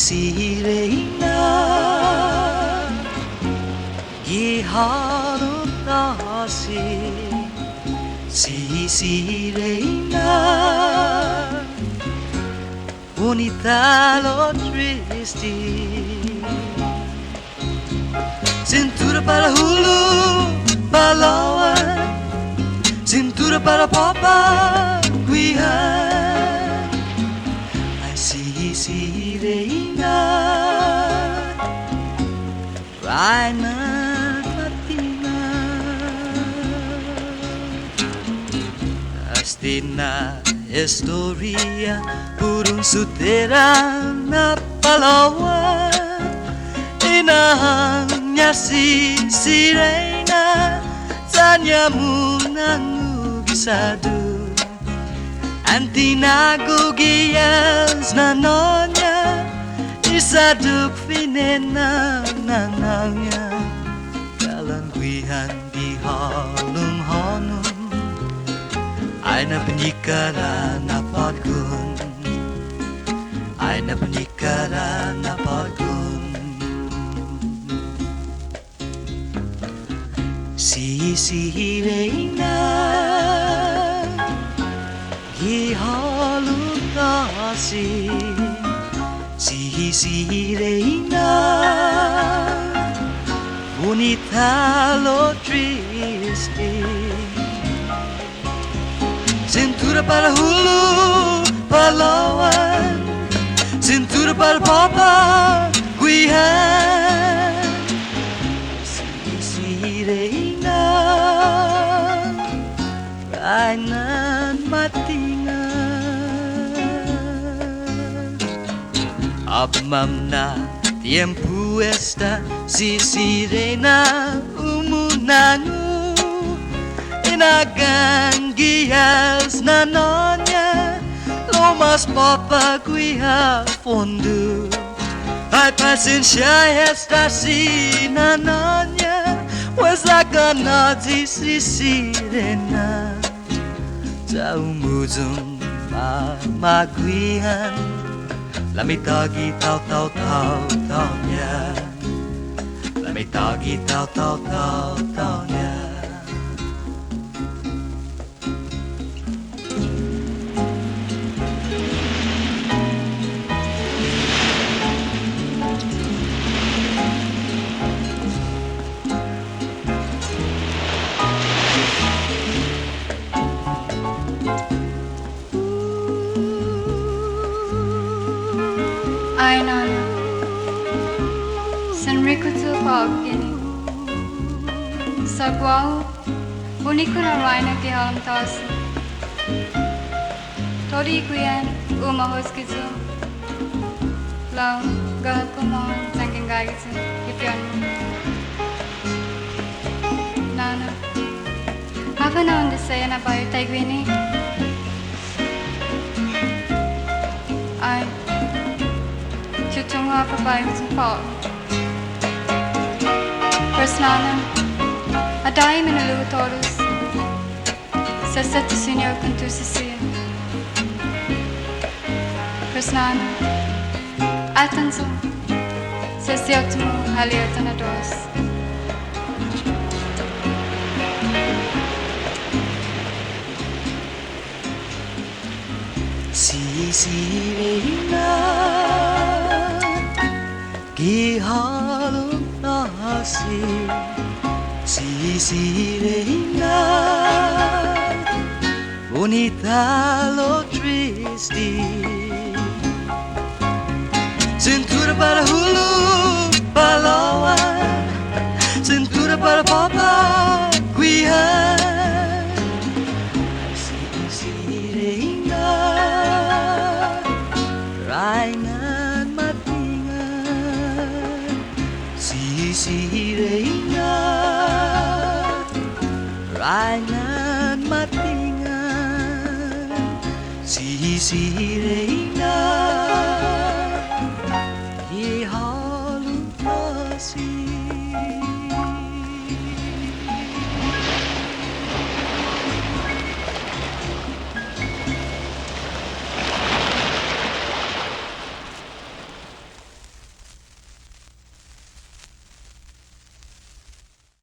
Sirena Giharun nasi Sirena Bonita lo triste Cintura para hulu Palawan Cintura para papa Guihan I see Sirena Raina Fatima Astina estoria Burung sutera na Palawan Inahangnya si Sirena Tanyamu nangugisadu Antinagugias na nonya Isaduk finena nanangnya Kalangguihan di honum-honum Ay na penikara na paggun Ay na penikara na paggun Si Sirena Gihalun kasi Si Sirena Bonita lo triste Cintura para hulu Palawan Cintura para papa Guihan Si Sirena Rainan matingan Åpmam na tiempo este Si Sirena umunangu Inagangias na nonya Lomas papa guiha fondo Ay paciencia esta si na nonya Pues la ganadi si Sirena Taumuzum mamaguihan Lamitagi tau niya Lamitagi tau niya Ay nana, Senrikutu pagini. Sagwao, buniku na raina ki halam tasi. Tori kuyan umahos kizu. Lau gahal kumahon tangking gai kizu kipian. Nana, Hafa na undi saya na bayo taigwini. Ay. Tunga pabayong sumpa. Persnana, Adai minulutorus. Sasat sinyo kuntusisiya. Persnana, Atanso, sasiyotmu haliyotanados. Si Sirena Gihalun nasi Si Sirena Bonita lo triste Cintura para hulu Palawan Cintura para papa Guihan Si Sirena Rainan matingan Si Sirena Rainan matingan Si Sirena